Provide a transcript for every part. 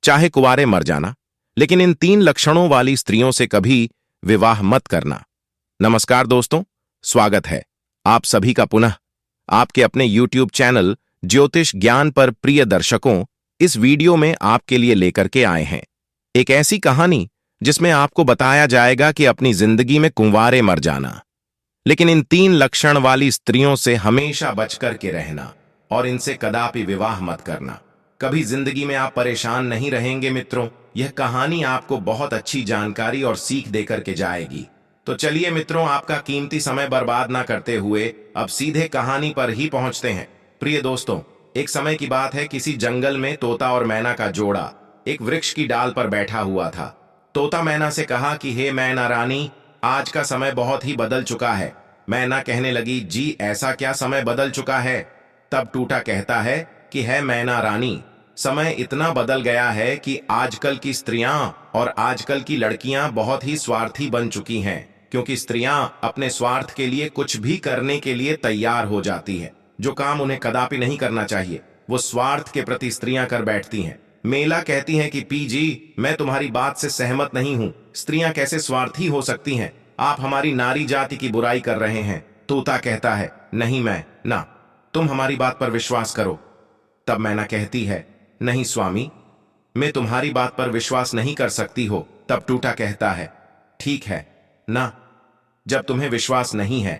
चाहे कुंवारे मर जाना, लेकिन इन 3 लक्षणों वाली स्त्रियों से कभी विवाह मत करना। नमस्कार दोस्तों, स्वागत है आप सभी का पुनः आपके अपने YouTube चैनल ज्योतिष ज्ञान पर। प्रिय दर्शकों, इस वीडियो में आपके लिए लेकर के आए हैं एक ऐसी कहानी जिसमें आपको बताया जाएगा कि अपनी जिंदगी में कुंवारे मर जाना, लेकिन इन 3 लक्षण वाली स्त्रियों से हमेशा बचकर के रहना और इनसे कदापि विवाह मत करना। कभी जिंदगी में आप परेशान नहीं रहेंगे मित्रों। यह कहानी आपको बहुत अच्छी जानकारी और सीख देकर के जाएगी। तो चलिए मित्रों, आपका कीमती समय बर्बाद ना करते हुए अब सीधे कहानी पर ही पहुंचते हैं। प्रिय दोस्तों, एक समय की बात है, किसी जंगल में तोता और मैना का जोड़ा एक वृक्ष की डाल पर बैठा हुआ था। तोता मैना से कहा कि हे मैना रानी, आज का समय बहुत ही बदल चुका है। मैना कहने लगी, जी ऐसा क्या समय बदल चुका है? तब टूटा कहता है कि है मैना रानी, समय इतना बदल गया है कि आजकल की स्त्रियां और आजकल की लड़कियां बहुत ही स्वार्थी बन चुकी हैं, क्योंकि स्त्रियां अपने स्वार्थ के लिए कुछ भी करने के लिए तैयार हो जाती है। जो काम उन्हें कदापि नहीं करना चाहिए वो स्वार्थ के प्रति स्त्रियां कर बैठती हैं। मेला कहती हैं कि पी जी, मैं तुम्हारी बात से सहमत नहीं हूं। स्त्रियां कैसे स्वार्थी हो सकती हैं? आप हमारी नारी जाति की बुराई कर रहे हैं। तोता कहता है, नहीं मैं ना, तुम हमारी बात पर विश्वास करो। तब मैना कहती है, नहीं स्वामी, मैं तुम्हारी बात पर विश्वास नहीं कर सकती हो। तब टूटा कहता है, ठीक है ना, जब तुम्हें विश्वास नहीं है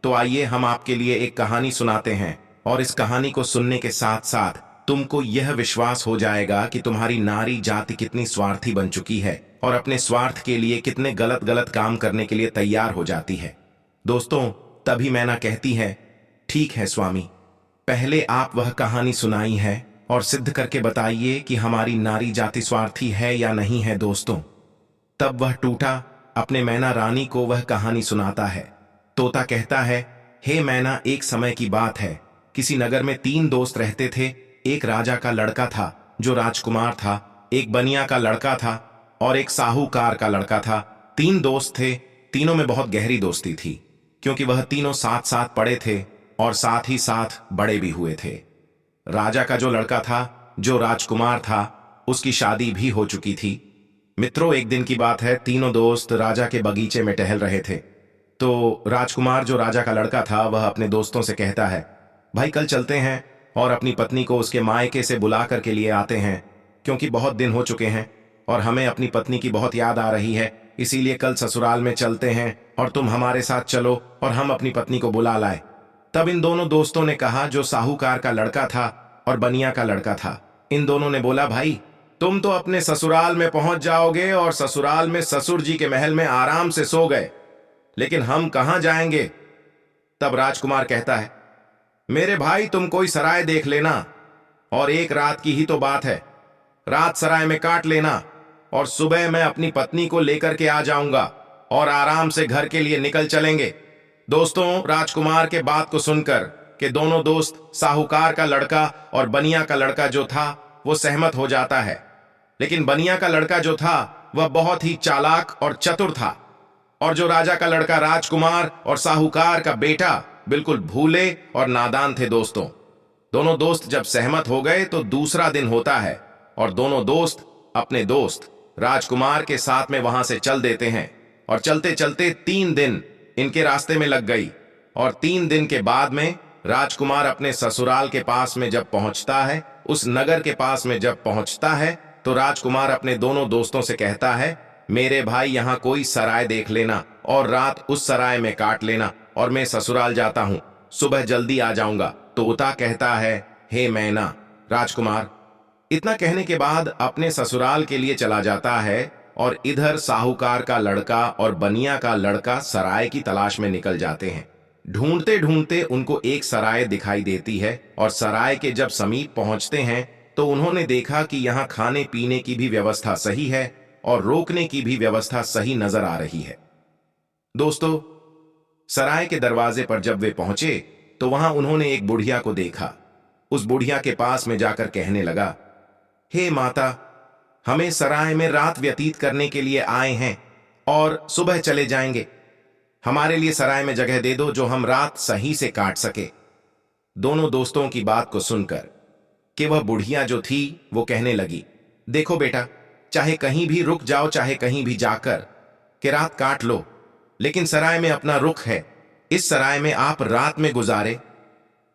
तो आइए हम आपके लिए एक कहानी सुनाते हैं, और इस कहानी को सुनने के साथ साथ तुमको यह विश्वास हो जाएगा कि तुम्हारी नारी जाति कितनी स्वार्थी बन चुकी है और अपने स्वार्थ के लिए कितने गलत गलत काम करने के लिए तैयार हो जाती है। दोस्तों, तभी मैना कहती है, ठीक है स्वामी, पहले आप वह कहानी सुनाई है और सिद्ध करके बताइए कि हमारी नारी जाति स्वार्थी है या नहीं है। दोस्तों, तब वह टूटा अपने मैना रानी को वह कहानी सुनाता है। तोता कहता है, हे मैना, एक समय की बात है, किसी नगर में 3 दोस्त रहते थे। एक राजा का लड़का था जो राजकुमार था, एक बनिया का लड़का था और एक साहूकार का लड़का था। 3 दोस्त थे, तीनों में बहुत गहरी दोस्ती थी, क्योंकि वह तीनों साथ साथ पढ़े थे और साथ ही साथ बड़े भी हुए थे। राजा का जो लड़का था, जो राजकुमार था, उसकी शादी भी हो चुकी थी। मित्रों, एक दिन की बात है, तीनों दोस्त राजा के बगीचे में टहल रहे थे। तो राजकुमार, जो राजा का लड़का था, वह अपने दोस्तों से कहता है, भाई कल चलते हैं और अपनी पत्नी को उसके मायके से बुला करके लिए आते हैं, क्योंकि बहुत दिन हो चुके हैं और हमें अपनी पत्नी की बहुत याद आ रही है। इसीलिए कल ससुराल में चलते हैं और तुम हमारे साथ चलो और हम अपनी पत्नी को बुला लाए। तब इन दोनों दोस्तों ने कहा, जो साहूकार का लड़का था और बनिया का लड़का था, इन दोनों ने बोला, भाई तुम तो अपने ससुराल में पहुंच जाओगे और ससुराल में ससुर जी के महल में आराम से सो गए, लेकिन हम कहां जाएंगे? तब राजकुमार कहता है, मेरे भाई तुम कोई सराय देख लेना, और एक रात की ही तो बात है, रात सराय में काट लेना और सुबह मैं अपनी पत्नी को लेकर के आ जाऊंगा और आराम से घर के लिए निकल चलेंगे। दोस्तों, राजकुमार के बात को सुनकर कि दोनों दोस्त, साहूकार का लड़का और बनिया का लड़का जो था, वो सहमत हो जाता है। लेकिन बनिया का लड़का जो था वह बहुत ही चालाक और चतुर था, और जो राजा का लड़का राजकुमार और साहूकार का बेटा बिल्कुल भूले और नादान थे। दोस्तों, दोनों दोस्त जब सहमत हो गए तो दूसरा दिन होता है और दोनों दोस्त अपने दोस्त राजकुमार के साथ में वहां से चल देते हैं, और चलते चलते 3 दिन इनके रास्ते में लग गई। और 3 दिन के बाद में राजकुमार अपने ससुराल के पास में जब पहुंचता है, उस नगर के पास में जब पहुंचता है, तो राजकुमार अपने दोनों दोस्तों से कहता है, मेरे भाई यहां कोई सराय देख लेना और रात उस सराय में काट लेना, और मैं ससुराल जाता हूं, सुबह जल्दी आ जाऊंगा। तोता कहता है, हे मैना, राजकुमार इतना कहने के बाद अपने ससुराल के लिए चला जाता है, और इधर साहूकार का लड़का और बनिया का लड़का सराय की तलाश में निकल जाते हैं। ढूंढते ढूंढते उनको एक सराय दिखाई देती है, और सराय के जब समीप पहुंचते हैं तो उन्होंने देखा कि यहाँ खाने पीने की भी व्यवस्था सही है और रोकने की भी व्यवस्था सही नजर आ रही है। दोस्तों, सराय के दरवाजे पर जब वे पहुंचे तो वहां उन्होंने एक बुढ़िया को देखा। उस बुढ़िया के पास में जाकर कहने लगा, हे माता, हमें सराय में रात व्यतीत करने के लिए आए हैं और सुबह चले जाएंगे। हमारे लिए सराय में जगह दे दो जो हम रात सही से काट सके। दोनों दोस्तों की बात को सुनकर कि वह बुढ़िया जो थी वो कहने लगी, देखो बेटा, चाहे कहीं भी रुक जाओ, चाहे कहीं भी जाकर के रात काट लो, लेकिन सराय में अपना रुख है, इस सराय में आप रात में गुजारे।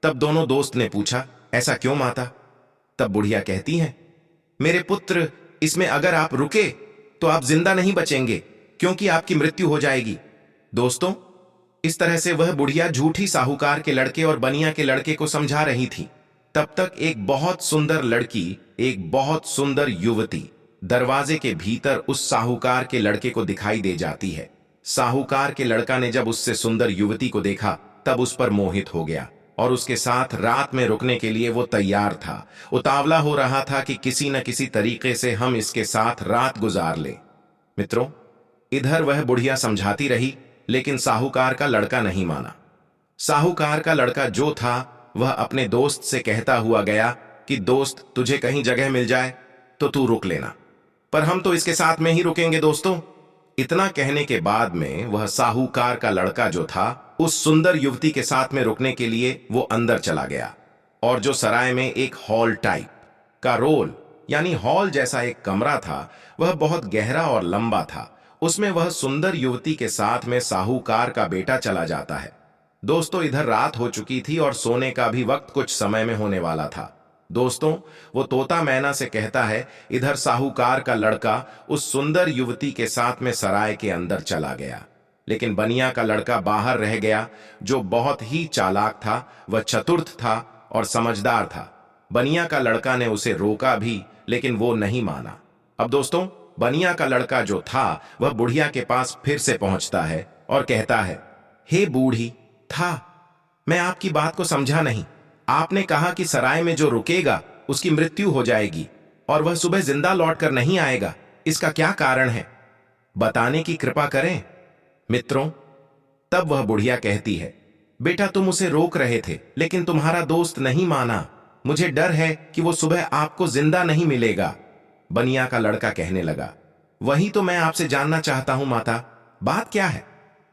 तब दोनों दोस्त ने पूछा, ऐसा क्यों माता? तब बुढ़िया कहती है, मेरे पुत्र, इसमें अगर आप रुके तो आप जिंदा नहीं बचेंगे, क्योंकि आपकी मृत्यु हो जाएगी। दोस्तों, इस तरह से वह बुढ़िया झूठी साहूकार के लड़के और बनिया के लड़के को समझा रही थी। तब तक एक बहुत सुंदर लड़की, एक बहुत सुंदर युवती दरवाजे के भीतर उस साहूकार के लड़के को दिखाई दे जाती है। साहूकार के लड़का ने जब उससे सुंदर युवती को देखा तब उस पर मोहित हो गया और उसके साथ रात में रुकने के लिए वो तैयार था। उतावला हो रहा था कि किसी न किसी तरीके से हम इसके साथ रात गुजार ले। मित्रों, इधर वह बुढ़िया समझाती रही, लेकिन साहूकार का लड़का नहीं माना। साहूकार का लड़का जो था वह अपने दोस्त से कहता हुआ गया कि दोस्त, तुझे कहीं जगह मिल जाए तो तू रुक लेना, पर हम तो इसके साथ में ही रुकेंगे दोस्तों। इतना कहने के बाद में वह साहूकार का लड़का जो था उस सुंदर युवती के साथ में रुकने के लिए वो अंदर चला गया। और जो सराय में एक हॉल टाइप का रोल यानी हॉल जैसा एक कमरा था, वह बहुत गहरा और लंबा था। उसमें वह सुंदर युवती के साथ में साहूकार का बेटा चला जाता है। दोस्तों, इधर रात हो चुकी थी और सोने का भी वक्त कुछ समय में होने वाला था। दोस्तों, वो तोता मैना से कहता है, इधर साहूकार का लड़का उस सुंदर युवती के साथ में सराय के अंदर चला गया, लेकिन बनिया का लड़का बाहर रह गया, जो बहुत ही चालाक था। वह चतुर्थ था और समझदार था। बनिया का लड़का ने उसे रोका भी, लेकिन वो नहीं माना। अब दोस्तों, बनिया का लड़का जो था वह बुढ़िया के पास फिर से पहुंचता है और कहता है, हे बूढ़ी, मैं आपकी बात को समझा नहीं। आपने कहा कि सराय में जो रुकेगा उसकी मृत्यु हो जाएगी और वह सुबह जिंदा लौटकर नहीं आएगा। इसका क्या कारण है? बताने की कृपा करें। मित्रों, तब वह बुढ़िया कहती है, बेटा, तुम उसे रोक रहे थे, लेकिन तुम्हारा दोस्त नहीं माना। मुझे डर है कि वो सुबह आपको जिंदा नहीं मिलेगा। बनिया का लड़का कहने लगा, वही तो मैं आपसे जानना चाहता हूं माता, बात क्या है?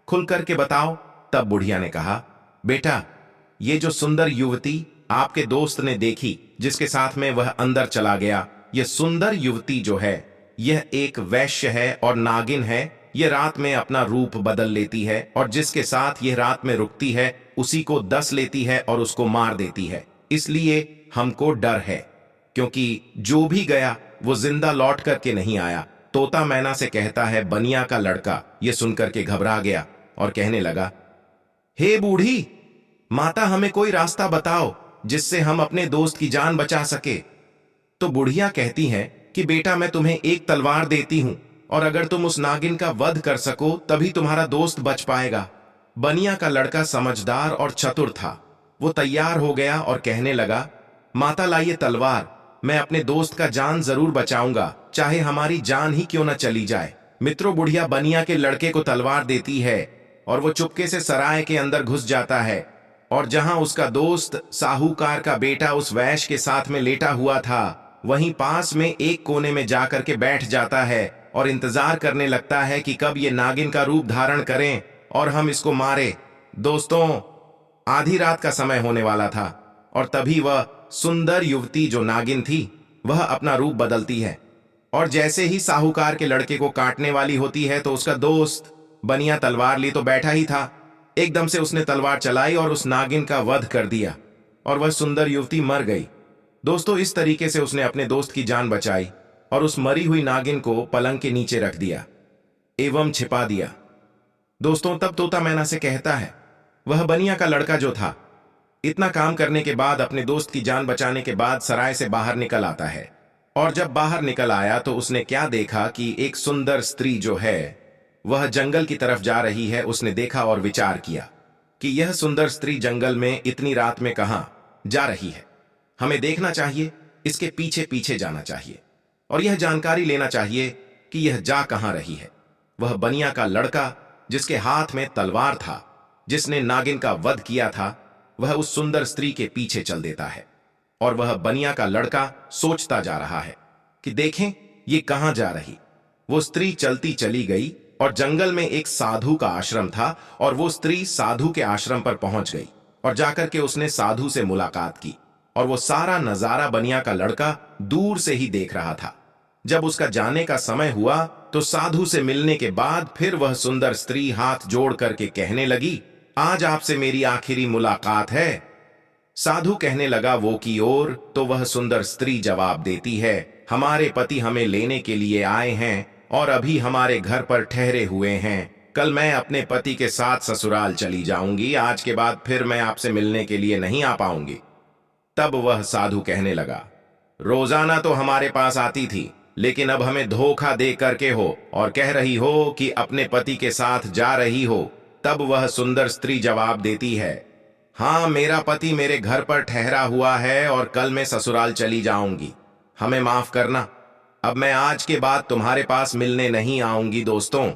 खुल करके बताओ। तब बुढ़िया ने कहा, बेटा, ये जो सुंदर युवती आपके दोस्त ने देखी, जिसके साथ में वह अंदर चला गया, यह सुंदर युवती जो है, यह एक वैश्य है और नागिन है। यह रात में अपना रूप बदल लेती है और जिसके साथ यह रात में रुकती है उसी को डस लेती है और उसको मार देती है। इसलिए हमको डर है, क्योंकि जो भी गया वो जिंदा लौट करके नहीं आया। तोता मैना से कहता है, बनिया का लड़का यह सुनकर के घबरा गया और कहने लगा, हे बूढ़ी माता, हमें कोई रास्ता बताओ जिससे हम अपने दोस्त की जान बचा सके। तो बुढ़िया कहती हैं कि बेटा, मैं तुम्हें एक तलवार देती हूं और अगर तुम उस नागिन का वध कर सको तभी तुम्हारा दोस्त बच पाएगा। बनिया का लड़का समझदार और चतुर था। वो तैयार हो गया और कहने लगा, माता लाइए तलवार, मैं अपने दोस्त का जान जरूर बचाऊंगा, चाहे हमारी जान ही क्यों न चली जाए। मित्रों, बुढ़िया बनिया के लड़के को तलवार देती है और वो चुपके से सराय के अंदर घुस जाता है और जहां उसका दोस्त साहूकार का बेटा उस वैश्य के साथ में लेटा हुआ था, वहीं पास में एक कोने में जाकर के बैठ जाता है और इंतजार करने लगता है कि कब ये नागिन का रूप धारण करें और हम इसको मारे। दोस्तों, आधी रात का समय होने वाला था और तभी वह सुंदर युवती जो नागिन थी वह अपना रूप बदलती है और जैसे ही साहूकार के लड़के को काटने वाली होती है तो उसका दोस्त बनिया तलवार ली तो बैठा ही था। एकदम से उसने तलवार चलाई और उस नागिन का वध कर दिया और वह सुंदर युवती मर गई। दोस्तों, इस तरीके से उसने अपने दोस्त की जान बचाई और उस मरी हुई नागिन को पलंग के नीचे रख दिया एवं छिपा दिया। दोस्तों, तब तोता मैना से कहता है, वह बनिया का लड़का जो था, इतना काम करने के बाद, अपने दोस्त की जान बचाने के बाद सराय से बाहर निकल आता है और जब बाहर निकल आया तो उसने क्या देखा कि एक सुंदर स्त्री जो है वह जंगल की तरफ जा रही है। उसने देखा और विचार किया कि यह सुंदर स्त्री जंगल में इतनी रात में कहां जा रही है, हमें देखना चाहिए, इसके पीछे पीछे जाना चाहिए और यह जानकारी लेना चाहिए कि यह जा कहां रही है। वह बनिया का लड़का जिसके हाथ में तलवार था, जिसने नागिन का वध किया था, वह उस सुंदर स्त्री के पीछे चल देता है और वह बनिया का लड़का सोचता जा रहा है कि देखें ये कहां जा रही। वो स्त्री चलती चली गई और जंगल में एक साधु का आश्रम था और वो स्त्री साधु के आश्रम पर पहुंच गई और जाकर के उसने साधु से मुलाकात की और वो सारा नजारा बनिया का लड़का दूर से ही देख रहा था। जब उसका जाने का समय हुआ तो साधु से मिलने के बाद फिर वह सुंदर स्त्री हाथ जोड़ करके कहने लगी, आज आपसे मेरी आखिरी मुलाकात है। साधु कहने लगा वो की ओर, तो वह सुंदर स्त्री जवाब देती है, हमारे पति हमें लेने के लिए आए हैं और अभी हमारे घर पर ठहरे हुए हैं। कल मैं अपने पति के साथ ससुराल चली जाऊंगी, आज के बाद फिर मैं आपसे मिलने के लिए नहीं आ पाऊंगी। तब वह साधु कहने लगा, रोजाना तो हमारे पास आती थी, लेकिन अब हमें धोखा दे करके हो और कह रही हो कि अपने पति के साथ जा रही हो। तब वह सुंदर स्त्री जवाब देती है, हाँ, मेरा पति मेरे घर पर ठहरा हुआ है और कल मैं ससुराल चली जाऊंगी। हमें माफ करना, अब मैं आज के बाद तुम्हारे पास मिलने नहीं आऊंगी। दोस्तों,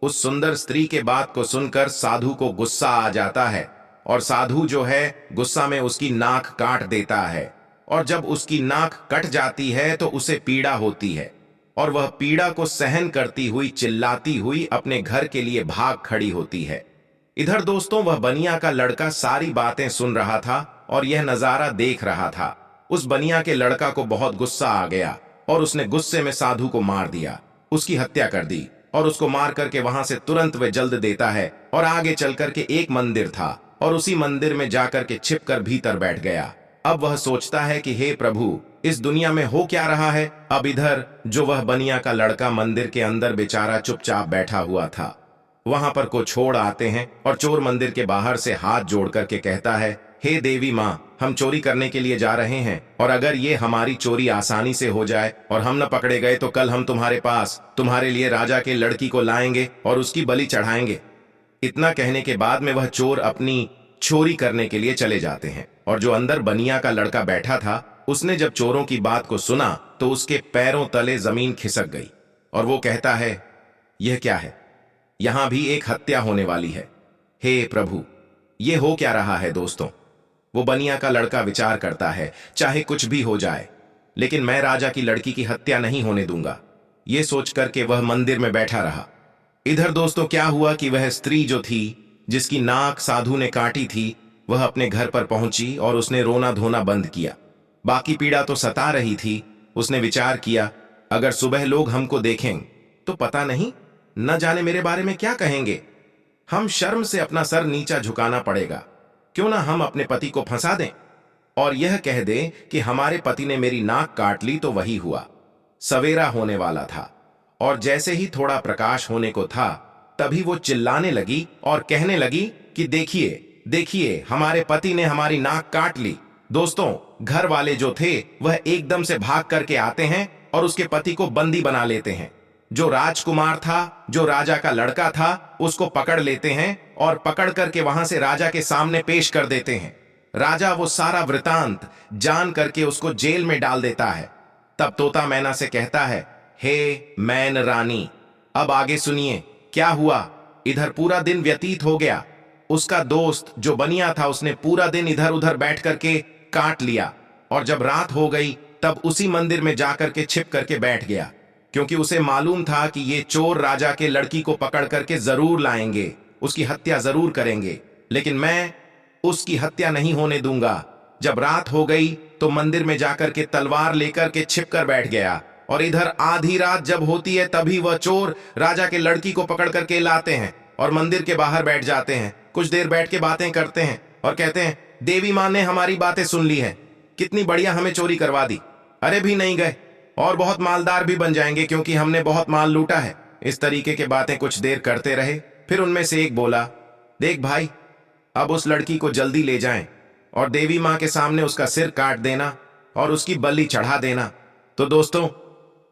उस सुंदर स्त्री के बात को सुनकर साधु को गुस्सा आ जाता है और साधु जो है गुस्सा में उसकी नाक काट देता है। और जब उसकी नाक कट जाती है तो उसे पीड़ा होती है और वह पीड़ा को सहन करती हुई चिल्लाती हुई अपने घर के लिए भाग खड़ी होती है। इधर दोस्तों, वह बनिया का लड़का सारी बातें सुन रहा था और यह नजारा देख रहा था। उस बनिया के लड़का को बहुत गुस्सा आ गया और उसने गुस्से में साधु को मार दिया, उसकी हत्या कर दी और उसको मार करके वहां से तुरंत वे जल्द देता है और आगे चल करके एक मंदिर था और उसी मंदिर में जाकर के छिप कर भीतर बैठ गया। अब वह सोचता है कि हे प्रभु, इस दुनिया में हो क्या रहा है। अब इधर जो वह बनिया का लड़का मंदिर के अंदर बेचारा चुपचाप बैठा हुआ था, वहां पर को छोड़ आते हैं और चोर मंदिर के बाहर से हाथ जोड़ करके कहता है, हे देवी माँ, हम चोरी करने के लिए जा रहे हैं और अगर ये हमारी चोरी आसानी से हो जाए और हम न पकड़े गए तो कल हम तुम्हारे पास तुम्हारे लिए राजा के लड़की को लाएंगे और उसकी बलि चढ़ाएंगे। इतना कहने के बाद में वह चोर अपनी चोरी करने के लिए चले जाते हैं और जो अंदर बनिया का लड़का बैठा था, उसने जब चोरों की बात को सुना तो उसके पैरों तले जमीन खिसक गई और वो कहता है, यह क्या है, यहां भी एक हत्या होने वाली है। हे प्रभु, ये हो क्या रहा है। दोस्तों, वो बनिया का लड़का विचार करता है, चाहे कुछ भी हो जाए लेकिन मैं राजा की लड़की की हत्या नहीं होने दूंगा। ये सोच करके वह मंदिर में बैठा रहा। इधर दोस्तों क्या हुआ कि वह स्त्री जो थी, जिसकी नाक साधु ने काटी थी, वह अपने घर पर पहुंची और उसने रोना धोना बंद किया। बाकी पीड़ा तो सता रही थी। उसने विचार किया, अगर सुबह लोग हमको देखें तो पता नहीं, न जाने मेरे बारे में क्या कहेंगे। हम शर्म से अपना सर नीचा झुकाना पड़ेगा। क्यों ना हम अपने पति को फंसा दें और यह कह दें कि हमारे पति ने मेरी नाक काट ली। तो वही हुआ। सवेरा होने वाला था और जैसे ही थोड़ा प्रकाश होने को था, तभी वो चिल्लाने लगी और कहने लगी कि देखिए देखिए, हमारे पति ने हमारी नाक काट ली। दोस्तों, घर वाले जो थे वह एकदम से भाग करके आते हैं और उसके पति को बंदी बना लेते हैं। जो राजकुमार था, जो राजा का लड़का था, उसको पकड़ लेते हैं और पकड़ करके वहां से राजा के सामने पेश कर देते हैं। राजा वो सारा वृतांत जान करके उसको जेल में डाल देता है। तब तोता मैना से कहता है, हे मैन रानी, अब आगे सुनिए क्या हुआ। इधर पूरा दिन व्यतीत हो गया। उसका दोस्त जो बनिया था, उसने पूरा दिन इधर उधर बैठ करके काट लिया और जब रात हो गई तब उसी मंदिर में जाकर के छिप करके बैठ गया, क्योंकि उसे मालूम था कि ये चोर राजा के लड़की को पकड़ करके जरूर लाएंगे, उसकी हत्या जरूर करेंगे, लेकिन मैं उसकी हत्या नहीं होने दूंगा। जब रात हो गई तो मंदिर में जाकर के तलवार लेकर के छिप कर बैठ गया और इधर आधी रात जब होती है तभी वह चोर राजा के लड़की को पकड़ करके लाते हैं और मंदिर के बाहर बैठ जाते हैं। कुछ देर बैठ के बातें करते हैं और कहते हैं, देवी मां ने हमारी बातें सुन ली है, कितनी बढ़िया हमें चोरी करवा दी। अरे भी नहीं गए और बहुत मालदार भी बन जाएंगे क्योंकि हमने बहुत माल लूटा है। इस तरीके के बातें कुछ देर करते रहे। फिर उनमें से एक बोला, देख भाई, अब उस लड़की को जल्दी ले जाएं और देवी मां के सामने उसका सिर काट देना और उसकी बलि चढ़ा देना। तो दोस्तों,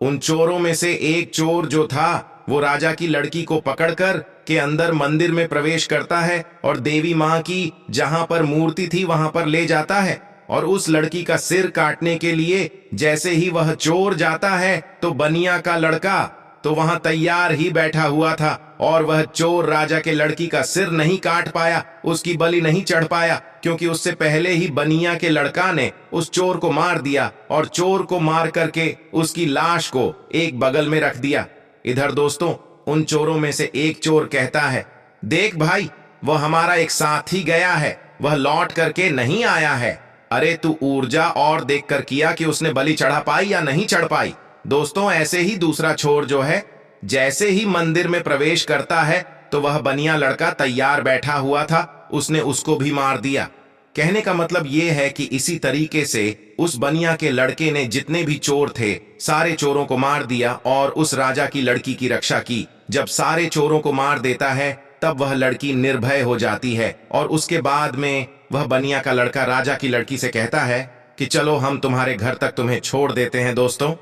उन चोरों में से एक चोर जो था, वो राजा की लड़की को पकड़कर के अंदर मंदिर में प्रवेश करता है और देवी मां की जहां पर मूर्ति थी वहां पर ले जाता है और उस लड़की का सिर काटने के लिए जैसे ही वह चोर जाता है तो बनिया का लड़का तो वहां तैयार ही बैठा हुआ था और वह चोर राजा के लड़की का सिर नहीं काट पाया, उसकी बलि नहीं चढ़ पाया, क्योंकि उससे पहले ही बनिया के लड़का ने उस चोर को मार दिया और चोर को मार करके उसकी लाश को एक बगल में रख दिया। इधर दोस्तों, उन चोरों में से एक चोर कहता है, देख भाई, वह हमारा एक साथी गया है, वह लौट करके नहीं आया है। अरे तू ऊर्जा और देख कर किया कि उसने बलि चढ़ा पाई या नहीं चढ़ पाई। दोस्तों ऐसे ही दूसरा छोर जो है, जैसे ही मंदिर में प्रवेश करता है तो वह बनिया लड़का तैयार बैठा हुआ था, उसने उसको भी मार दिया। कहने का मतलब यह है कि इसी तरीके से उस बनिया के लड़के ने जितने भी चोर थे सारे चोरों को मार दिया और उस राजा की लड़की की रक्षा की। जब सारे चोरों को मार देता है तब वह लड़की निर्भय हो जाती है और उसके बाद में वह बनिया का लड़का राजा की लड़की से कहता है कि चलो हम तुम्हारे घर तक तुम्हें छोड़ देते हैं। दोस्तों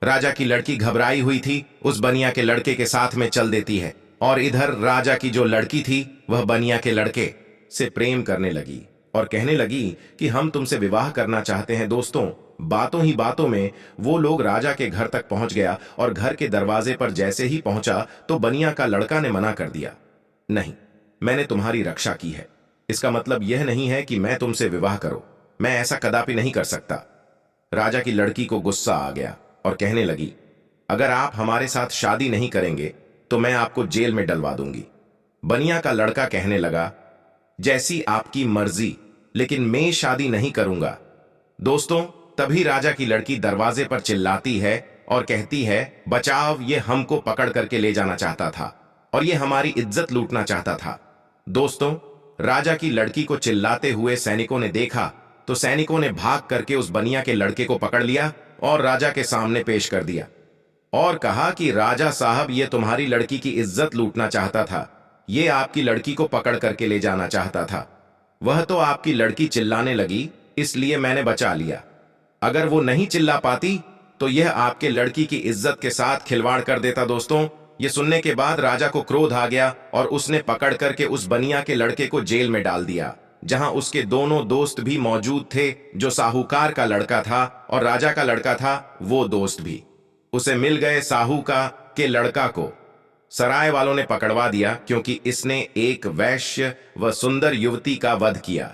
राजा की लड़की घबराई हुई थी, उस बनिया के लड़के के साथ में चल देती है और इधर राजा की जो लड़की थी वह बनिया के लड़के से प्रेम करने लगी और कहने लगी कि हम तुमसे विवाह करना चाहते हैं। दोस्तों बातों ही बातों में वो लोग राजा के घर तक पहुंच गया और घर के दरवाजे पर जैसे ही पहुंचा तो बनिया का लड़का ने मना कर दिया, नहीं, मैंने तुम्हारी रक्षा की है, इसका मतलब यह नहीं है कि मैं तुमसे विवाह करो, मैं ऐसा कदापि नहीं कर सकता। राजा की लड़की को गुस्सा आ गया और कहने लगी, अगर आप हमारे साथ शादी नहीं करेंगे तो मैं आपको जेल में डलवा दूंगी। बनिया का लड़का कहने लगा, जैसी आपकी मर्जी, लेकिन मैं शादी नहीं करूंगा। दोस्तों तभी राजा की लड़की दरवाजे पर चिल्लाती है और कहती है, बचाव, ये हमको पकड़ करके ले जाना चाहता था और ये हमारी इज्जत लूटना चाहता था। दोस्तों राजा की लड़की को चिल्लाते हुए सैनिकों ने देखा तो सैनिकों ने भाग करके उस बनिया के लड़के को पकड़ लिया और राजा के सामने पेश कर दिया और कहा कि राजा साहब, ये तुम्हारी लड़की की इज्जत लूटना चाहता था, ये आपकी लड़की को पकड़ करके ले जाना चाहता था। वह तो आपकी लड़की चिल्लाने लगी इसलिए मैंने बचा लिया, अगर वो नहीं चिल्ला पाती तो यह आपके लड़की की इज्जत के साथ खिलवाड़ कर देता। दोस्तों ये सुनने के बाद राजा को क्रोध आ गया और उसने पकड़ करके उस बनिया के लड़के को जेल में डाल दिया, जहां उसके दोनों दोस्त भी मौजूद थे, जो साहूकार का लड़का था और राजा का लड़का था, वो दोस्त भी उसे मिल गए। साहूकार के लड़का को सराय वालों ने पकड़वा दिया क्योंकि इसने एक वैश्य व सुंदर युवती का वध किया,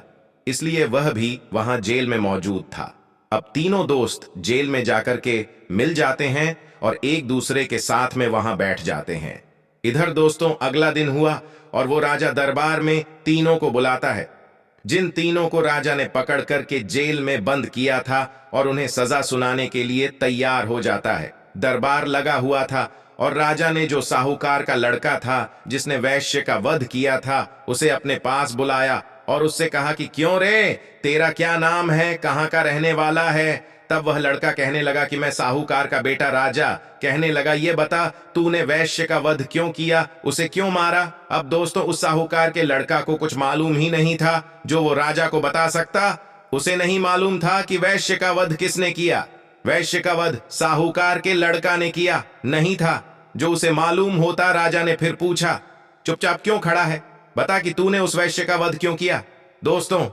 इसलिए वह भी वहां जेल में मौजूद था। अब तीनों दोस्त जेल में जाकर के मिल जाते हैं और एक दूसरे के साथ में वहां बैठ जाते हैं। इधर दोस्तों अगला दिन हुआ और वो राजा दरबार में तीनों को बुलाता है, जिन तीनों को राजा ने पकड़ करके जेल में बंद किया था, और उन्हें सजा सुनाने के लिए तैयार हो जाता है। दरबार लगा हुआ था और राजा ने जो साहूकार का लड़का था जिसने वैश्य का वध किया था उसे अपने पास बुलाया और उससे कहा कि क्यों रे, तेरा क्या नाम है, कहाँ का रहने वाला है। तब वह लड़का कहने लगा कि मैं साहूकार का बेटा राजा। कहने लगा, ये बता तूने वैश्य का वध क्यों किया, उसे क्यों मारा। अब दोस्तों उस साहूकार के लड़का को कुछ मालूम ही नहीं था जो वो राजा को बता सकता। उसे नहीं मालूम था कि वैश्य का वध किसने किया। वैश्य का वध साहूकार के लड़का ने किया नहीं था। जो उसे मालूम होता राजा ने फिर पूछा, चुपचाप क्यों खड़ा है, बता कि तूने उस वैश्य का वध क्यों किया। दोस्तों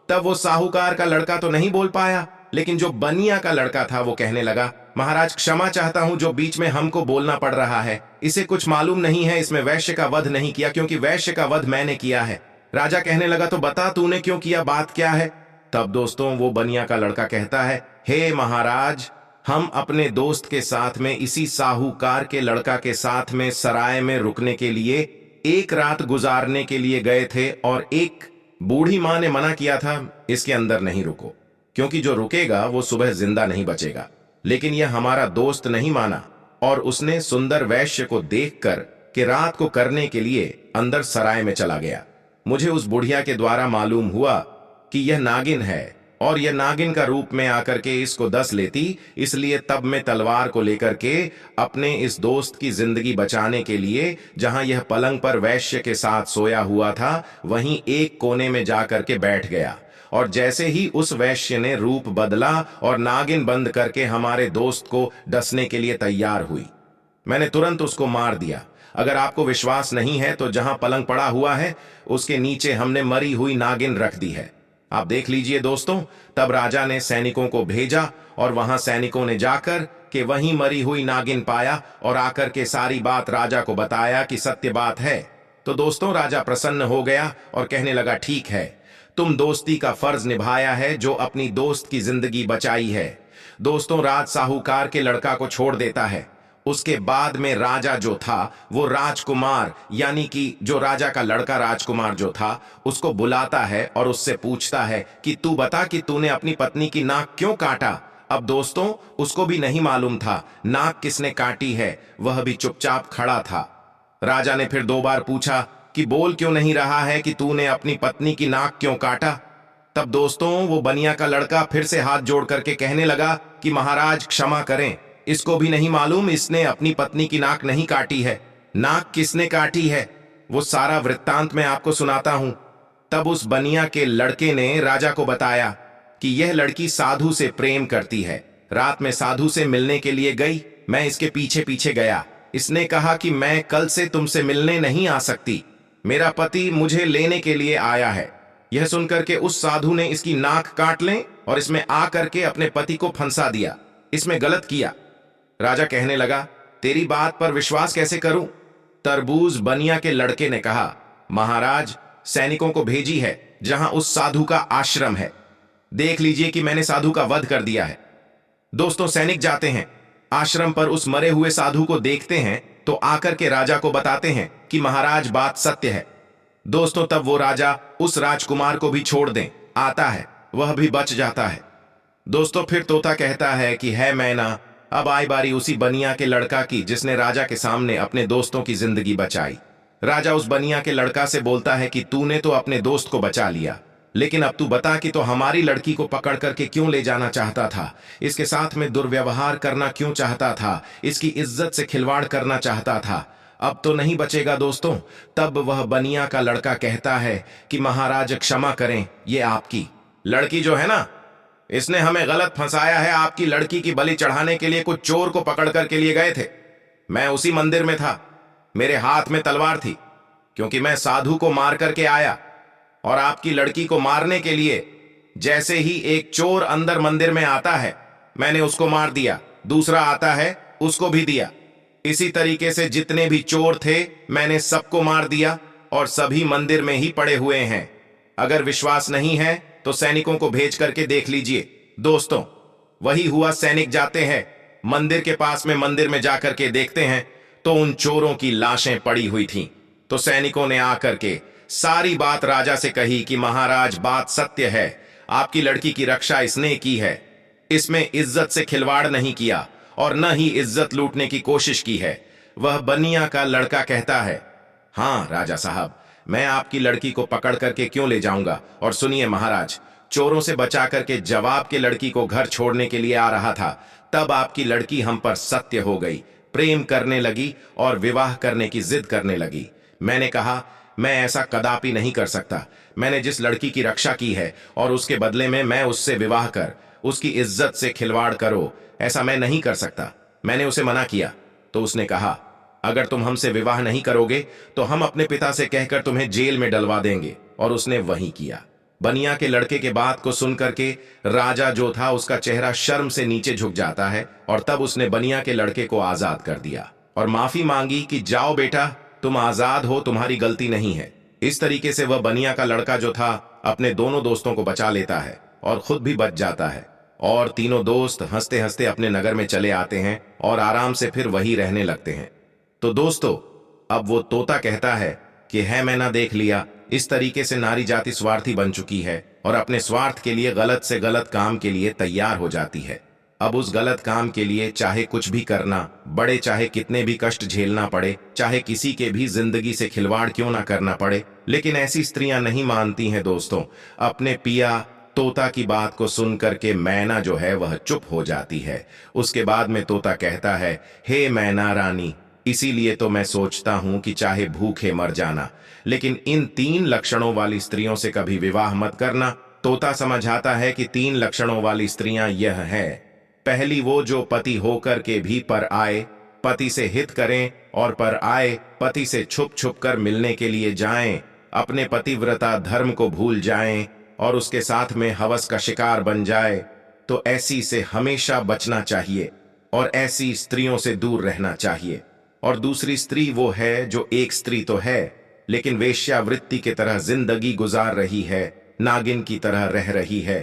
तब वो साहूकार का लड़का तो नहीं बोल पाया, लेकिन जो बनिया का लड़का था वो कहने लगा, महाराज क्षमा चाहता हूं जो बीच में हमको बोलना पड़ रहा है, इसे कुछ मालूम नहीं है, इसमें वैश्य का वध नहीं किया क्योंकि वैश्य का वध मैंने किया है। राजा कहने लगा, तो बता तूने क्यों किया, बात क्या है। तब दोस्तों वो बनिया का लड़का कहता है, हे महाराज, हम अपने दोस्त के साथ में इसी साहूकार के लड़का के साथ में सराय में रुकने के लिए एक रात गुजारने के लिए गए थे और एक बूढ़ी मां ने मना किया था इसके अंदर नहीं रुको, क्योंकि जो रुकेगा वो सुबह जिंदा नहीं बचेगा। लेकिन यह हमारा दोस्त नहीं माना और उसने सुंदर वैश्य को देखकर कि रात को करने के लिए अंदर सराय में चला गया। मुझे उस बुढ़िया के द्वारा मालूम हुआ कि यह नागिन है और यह नागिन का रूप में आकर के इसको डस लेती, इसलिए तब मैं तलवार को लेकर के अपने इस दोस्त की जिंदगी बचाने के लिए जहां यह पलंग पर वैश्य के साथ सोया हुआ था वहीं एक कोने में जाकर के बैठ गया। और जैसे ही उस वैश्य ने रूप बदला और नागिन बंद करके हमारे दोस्त को डसने के लिए तैयार हुई, मैंने तुरंत उसको मार दिया। अगर आपको विश्वास नहीं है तो जहां पलंग पड़ा हुआ है उसके नीचे हमने मरी हुई नागिन रख दी है, आप देख लीजिए दोस्तों। तब राजा ने सैनिकों को भेजा और वहां सैनिकों ने जाकर के वहीं मरी हुई नागिन पाया और आकर के सारी बात राजा को बताया कि सत्य बात है। तो दोस्तों राजा प्रसन्न हो गया और कहने लगा, ठीक है, तुम दोस्ती का फर्ज निभाया है जो अपनी दोस्त की जिंदगी बचाई है। दोस्तों राज साहूकार के लड़का को छोड़ देता है। उसके बाद में राजा जो था वो राजकुमार यानी कि जो राजा का लड़का राजकुमार जो था उसको बुलाता है और उससे पूछता है कि तू बता कि तूने अपनी पत्नी की नाक क्यों काटा। अब दोस्तों उसको भी नहीं मालूम था नाक किसने काटी है, वह भी चुपचाप खड़ा था। राजा ने फिर 2 बार पूछा कि बोल क्यों नहीं रहा है कि तूने अपनी पत्नी की नाक क्यों काटा। तब दोस्तों वो बनिया का लड़का फिर से हाथ जोड़ करके कहने लगा कि महाराज क्षमा करें, इसको भी नहीं मालूम इसने अपनी पत्नी की नाक नहीं काटी है। नाक किसने काटी है वो सारा वृत्तांत मैं आपको सुनाता हूं। तब उस बनिया के लड़के ने राजा को बताया कि यह लड़की साधु से प्रेम करती है। रात में साधु से मिलने के लिए गई, मैं इसके पीछे पीछे गया। इसने कहा कि मैं कल से तुमसे मिलने नहीं आ सकती, मेरा पति मुझे लेने के लिए आया है। यह सुनकर के उस साधु ने इसकी नाक काट लें और इसमें आ करके अपने पति को फंसा दिया। इसमें गलत किया। राजा कहने लगा तेरी बात पर विश्वास कैसे करूं। तरबूज बनिया के लड़के ने कहा महाराज सैनिकों को भेजी है जहां उस साधु का आश्रम है, देख लीजिए कि मैंने साधु का वध कर दिया है। दोस्तों सैनिक जाते हैं आश्रम पर, उस मरे हुए साधु को देखते हैं तो आकर के राजा को बताते हैं कि महाराज बात सत्य है। दोस्तों तब वो राजा उस राजकुमार को भी छोड़ दें आता है, वह भी बच जाता है। दोस्तों फिर तोता कहता है कि है मैना, अब आई बारी उसी बनिया के लड़का की जिसने राजा के सामने अपने दोस्तों की जिंदगी बचाई। राजा उस बनिया के लड़का से बोलता है कि तूने तो अपने दोस्त को बचा लिया, लेकिन अब तू बता कि तो हमारी लड़की को पकड़ करके क्यों ले जाना चाहता था, इसके साथ में दुर्व्यवहार करना क्यों चाहता था, इसकी इज्जत से खिलवाड़ करना चाहता था। अब तो नहीं बचेगा दोस्तों। तब वह बनिया का लड़का कहता है कि महाराज क्षमा करें, ये आपकी लड़की जो है ना, इसने हमें गलत फंसाया है। आपकी लड़की की बलि चढ़ाने के लिए कुछ चोर को पकड़ करके लिए गए थे, मैं उसी मंदिर में था, मेरे हाथ में तलवार थी क्योंकि मैं साधु को मार करके आया, और आपकी लड़की को मारने के लिए जैसे ही एक चोर अंदर मंदिर में आता है मैंने उसको मार दिया, दूसरा आता है उसको भी दिया। इसी तरीके से जितने भी चोर थे मैंने सबको मार दिया और सभी मंदिर में ही पड़े हुए हैं। अगर विश्वास नहीं है तो सैनिकों को भेज करके देख लीजिए। दोस्तों वही हुआ, सैनिक जाते हैं मंदिर के पास में, मंदिर में जाकर के देखते हैं तो उन चोरों की लाशें पड़ी हुई थीं। तो सैनिकों ने आकर के सारी बात राजा से कही कि महाराज बात सत्य है, आपकी लड़की की रक्षा इसने की है, इसमें इज्जत से खिलवाड़ नहीं किया और न ही इज्जत लूटने की कोशिश की है। वह बनिया का लड़का कहता है हां राजा साहब, मैं आपकी लड़की को पकड़ करके क्यों ले जाऊंगा। और सुनिए महाराज, चोरों से बचा करके जवाब के लड़की को घर छोड़ने के लिए आ रहा था, तब आपकी लड़की हम पर सत्य हो गई, प्रेम करने लगी और विवाह करने की जिद करने लगी। मैंने कहा मैं ऐसा कदापि नहीं कर सकता, मैंने जिस लड़की की रक्षा की है और उसके बदले में मैं उससे विवाह कर उसकी इज्जत से खिलवाड़ करो, ऐसा मैं नहीं कर सकता। मैंने उसे मना किया तो उसने कहा अगर तुम हमसे विवाह नहीं करोगे तो हम अपने पिता से कहकर तुम्हें जेल में डलवा देंगे, और उसने वही किया। बनिया के लड़के के बात को सुनकर के राजा जो था उसका चेहरा शर्म से नीचे झुक जाता है, और तब उसने बनिया के लड़के को आजाद कर दिया और माफी मांगी कि जाओ बेटा तुम आजाद हो, तुम्हारी गलती नहीं है। इस तरीके से वह बनिया का लड़का जो था अपने दोनों दोस्तों को बचा लेता है और खुद भी बच जाता है, और तीनों दोस्त हंसते हंसते अपने नगर में चले आते हैं और आराम से फिर वही रहने लगते हैं। तो दोस्तों अब वो तोता कहता है कि है मैंने देख लिया, इस तरीके से नारी जाति स्वार्थी बन चुकी है और अपने स्वार्थ के लिए गलत से गलत काम के लिए तैयार हो जाती है। अब उस गलत काम के लिए चाहे कुछ भी करना बड़े, चाहे कितने भी कष्ट झेलना पड़े, चाहे किसी के भी जिंदगी से खिलवाड़ क्यों ना करना पड़े, लेकिन ऐसी स्त्रियां नहीं मानती हैं दोस्तों। अपने पिया तोता की बात को सुन करके मैना जो है वह चुप हो जाती है। उसके बाद में तोता कहता है हे मैना रानी, इसीलिए तो मैं सोचता हूं कि चाहे भूखे मर जाना, लेकिन इन 3 लक्षणों वाली स्त्रियों से कभी विवाह मत करना। तोता समझाता है कि 3 लक्षणों वाली स्त्रियां यह है, पहली वो जो पति होकर के भी पर आए, पति से हित करें और पर आए पति से छुप छुप कर मिलने के लिए जाएं, अपने पतिव्रता धर्म को भूल जाएं और उसके साथ में हवस का शिकार बन जाए, तो ऐसी से हमेशा बचना चाहिए और ऐसी स्त्रियों से दूर रहना चाहिए। और दूसरी स्त्री वो है जो एक स्त्री तो है लेकिन वेश्यावृत्ति की तरह जिंदगी गुजार रही है, नागिन की तरह रह रही है।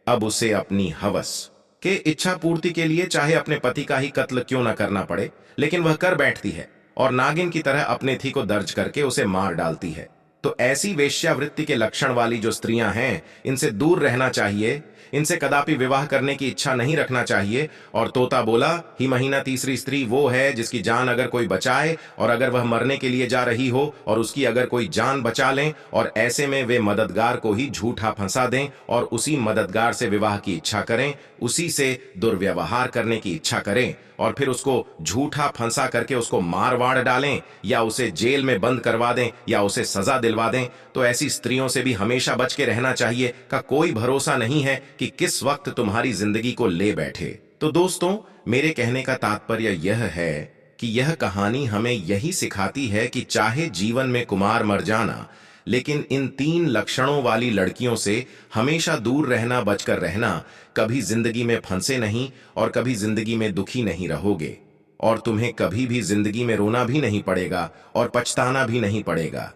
अब उसे अपनी हवस के इच्छा पूर्ति के लिए चाहे अपने पति का ही कत्ल क्यों न करना पड़े, लेकिन वह कर बैठती है और नागिन की तरह अपने थी को दर्ज करके उसे मार डालती है। तो ऐसी वेश्यावृत्ति के लक्षण वाली जो स्त्रियां हैं इनसे दूर रहना चाहिए, इनसे कदापि विवाह करने की इच्छा नहीं रखना चाहिए। और तोता बोला, ही महीना तीसरी स्त्री वो है जिसकी जान अगर कोई बचाए और अगर वह मरने के लिए जा रही हो और उसकी अगर कोई जान बचा लें और ऐसे में वे मददगार को ही झूठा फंसा दें और उसी मददगार से विवाह की इच्छा करें, उसी से दुर्व्यवहार करने की इच्छा करें और फिर उसको झूठा फंसा करके उसको मार वाड़ डालें या उसे जेल में बंद करवा दें या उसे सजा दिलवा दें, तो ऐसी स्त्रियों से भी हमेशा बच के रहना चाहिए। का कोई भरोसा नहीं है कि किस वक्त तुम्हारी जिंदगी को ले बैठे। तो दोस्तों, मेरे कहने का तात्पर्य यह है कि यह कहानी हमें यही सिखाती है कि चाहे जीवन में कुमार मर जाना, लेकिन इन 3 लक्षणों वाली लड़कियों से हमेशा दूर रहना, बचकर रहना। कभी जिंदगी में फंसे नहीं और कभी जिंदगी में दुखी नहीं रहोगे और तुम्हें कभी भी जिंदगी में रोना भी नहीं पड़ेगा और पछताना भी नहीं पड़ेगा।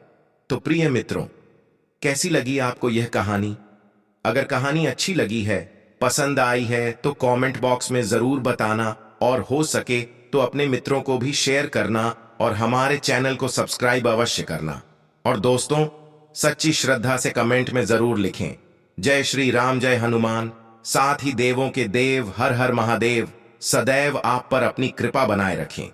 तो प्रिय मित्रों, कैसी लगी आपको यह कहानी? अगर कहानी अच्छी लगी है, पसंद आई है, तो कमेंट बॉक्स में जरूर बताना और हो सके तो अपने मित्रों को भी शेयर करना और हमारे चैनल को सब्सक्राइब अवश्य करना। और दोस्तों, सच्ची श्रद्धा से कमेंट में जरूर लिखें, जय श्री राम, जय हनुमान। साथ ही देवों के देव हर हर महादेव सदैव आप पर अपनी कृपा बनाए रखें।